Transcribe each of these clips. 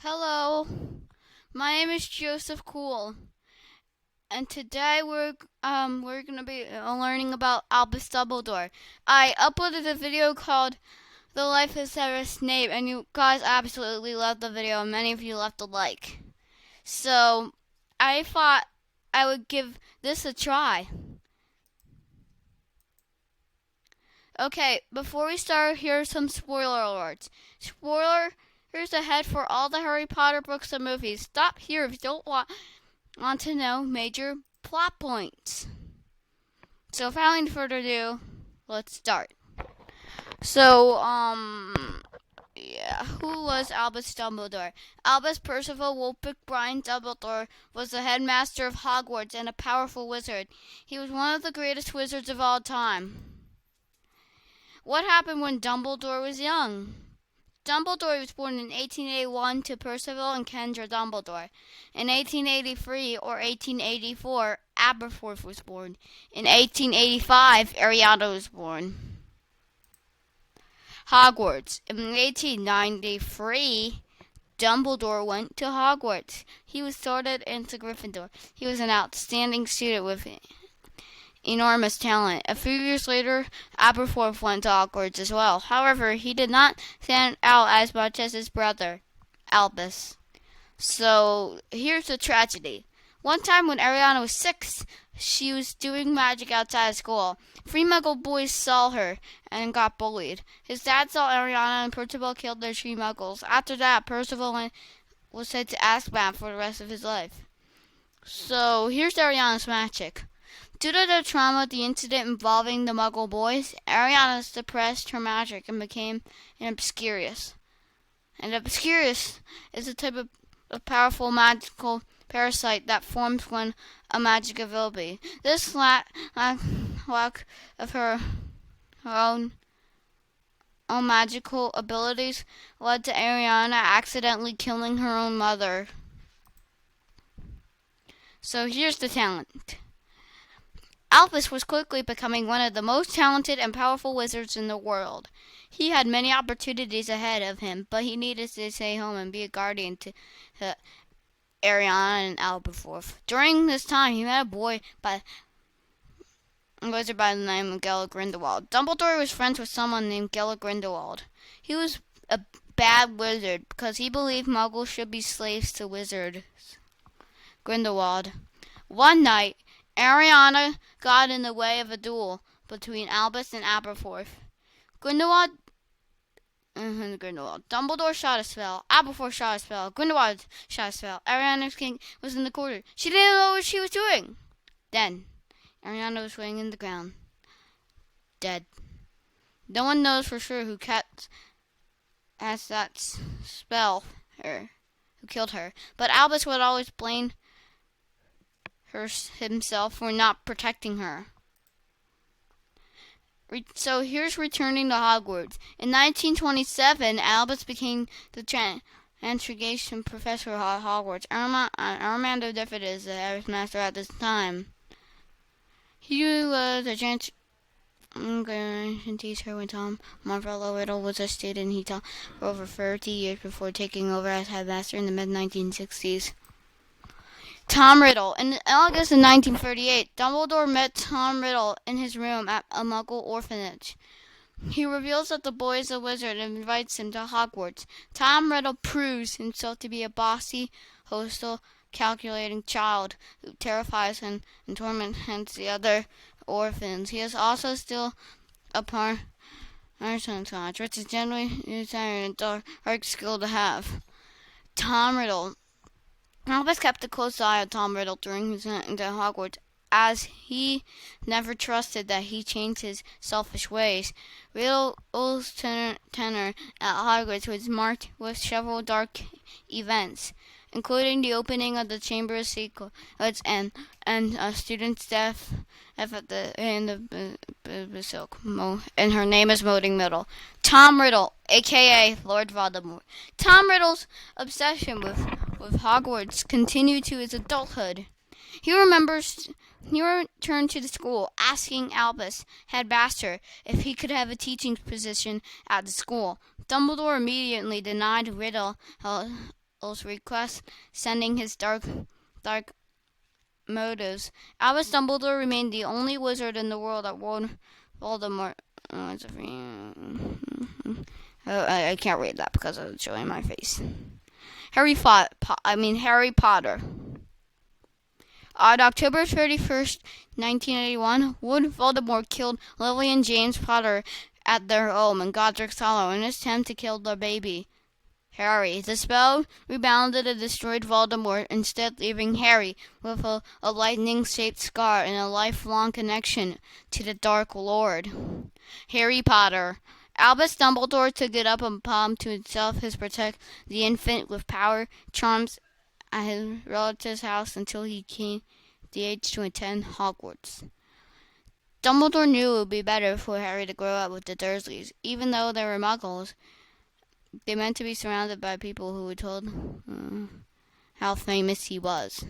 Hello, my name is Joseph Cool, and today we're gonna be learning about Albus Dumbledore. I uploaded a video called "The Life of Severus Snape," and you guys absolutely loved the video, and many of you left a like. So I thought I would give this a try. Okay, before we start, here are some spoiler alerts. Spoilers ahead for all the Harry Potter books and movies. Stop here if you don't want to know major plot points. So, without any further ado, let's start. So, who was Albus Dumbledore? Albus Percival Wulfric Brian Dumbledore was the headmaster of Hogwarts and a powerful wizard. He was one of the greatest wizards of all time. What happened when Dumbledore was young? Dumbledore was born in 1881 to Percival and Kendra Dumbledore. In 1883 or 1884, Aberforth was born. In 1885, Ariana was born. Hogwarts. In 1893, Dumbledore went to Hogwarts. He was sorted into Gryffindor. He was an outstanding student with enormous talent. A few years later, Aberforth went to Hogwarts as well. However, he did not stand out as much as his brother, Albus. So, here's the tragedy. One time when Ariana was 6, she was doing magic outside of school. 3 Muggle boys saw her and got bullied. His dad saw Ariana and Percival killed their 3 Muggles. After that, Percival was sent to Azkaban for the rest of his life. So, here's Ariana's magic. Due to the trauma of the incident involving the Muggle boys, Ariana suppressed her magic and became an Obscurus. An Obscurus is a type of powerful magical parasite that forms when a magic ability. This lack of her own magical abilities led to Ariana accidentally killing her own mother. So here's the talent. Albus was quickly becoming one of the most talented and powerful wizards in the world. He had many opportunities ahead of him, but he needed to stay home and be a guardian to Ariana and Aberforth. During this time, he met a wizard by the name of Grindelwald. Dumbledore was friends with someone named Grindelwald. He was a bad wizard because he believed Muggles should be slaves to wizards. Grindelwald. One night, Ariana got in the way of a duel between Albus and Aberforth. Grindelwald. Dumbledore shot a spell. Aberforth shot a spell. Grindelwald shot a spell. Ariana's king was in the corner. She didn't know what she was doing. Then, Ariana was laying in the ground, dead. No one knows for sure who cast that spell, who killed her. But Albus would always blame himself for not protecting her. So here's returning to Hogwarts. In 1927, Albus became the transgression professor at Hogwarts. Armando Diffid is the headmaster at this time. He was a transgression teacher when Tom Marvolo Riddle was a student. He taught for over 30 years before taking over as headmaster in the mid-1960s. Tom Riddle. In August of 1938, Dumbledore met Tom Riddle in his room at a Muggle orphanage. He reveals that the boy is a wizard and invites him to Hogwarts. Tom Riddle proves himself to be a bossy, hostile, calculating child who terrifies and torments the other orphans. He is also still a part which is generally desired and hard skill to have. Tom Riddle. Albus kept a close eye on Tom Riddle during his time at Hogwarts, as he never trusted that he changed his selfish ways. Riddle's tenure at Hogwarts was marked with several dark events, including the opening of the Chamber of Secrets and a student's death at the end of Basilica, and her name is Moaning Middle. Tom Riddle, a.k.a. Lord Voldemort. Tom Riddle's obsession with Hogwarts continued to his adulthood. He returned to the school, asking Albus, headmaster, if he could have a teaching position at the school. Dumbledore immediately denied Riddle request, sending his dark motives. Albus Dumbledore remained the only wizard in the world that warned Voldemort. I can't read that because it's showing my face. Harry Potter. On October 31st, 1981, Voldemort killed Lily and James Potter at their home in Godric's Hollow in an attempt to kill their baby, Harry. The spell rebounded and destroyed Voldemort, instead leaving Harry with a lightning-shaped scar and a lifelong connection to the Dark Lord. Harry Potter. Albus Dumbledore took it up upon to himself to protect the infant with power, charms at his relative's house until he came the age to attend Hogwarts. Dumbledore knew it would be better for Harry to grow up with the Dursleys. Even though they were muggles, they meant to be surrounded by people who were told how famous he was.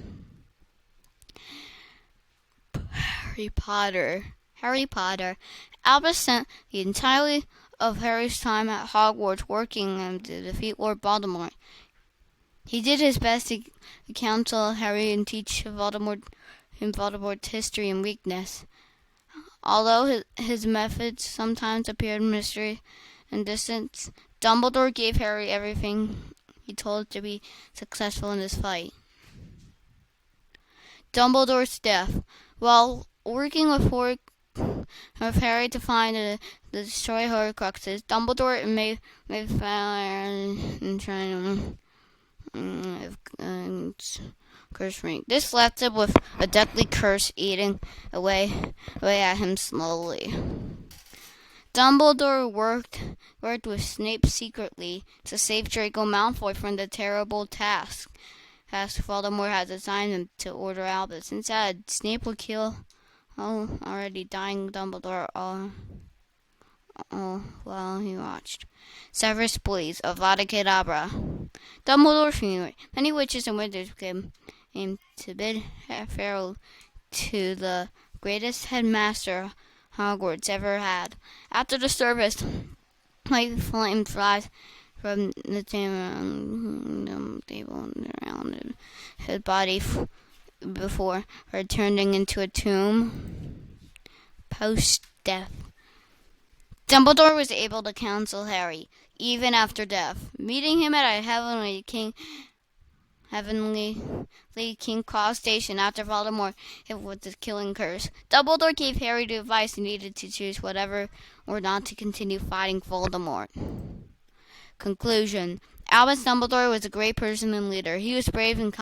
Harry Potter. Albus spent the entirety of Harry's time at Hogwarts working to defeat Lord Voldemort. He did his best to counsel Harry and teach Voldemort's history and weakness. Although his methods sometimes appeared mysterious and distant, Dumbledore gave Harry everything he told to be successful in this fight. Dumbledore's death. While working with Harry to find the destroy Horcruxes, Dumbledore made fire and trying curse ring. This left him with a deadly curse eating away at him slowly. Dumbledore worked with Snape secretly to save Draco Malfoy from the terrible task Voldemort had assigned him to order Albus. Instead, Snape would kill already dying Dumbledore while he watched. Severus Blaze of Avada Kedavra. Dumbledore funeral. Many witches and wizards came to bid farewell to the greatest headmaster Hogwarts ever had. After the service, white flame flies from the table around his body before turning into a tomb. Post-death. Dumbledore was able to counsel Harry, even after death, meeting him at a Heavenly King Cross Station after Voldemort hit with the killing curse. Dumbledore gave Harry the advice he needed to choose whether or not to continue fighting Voldemort. Conclusion. Albus Dumbledore was a great person and leader. He was brave and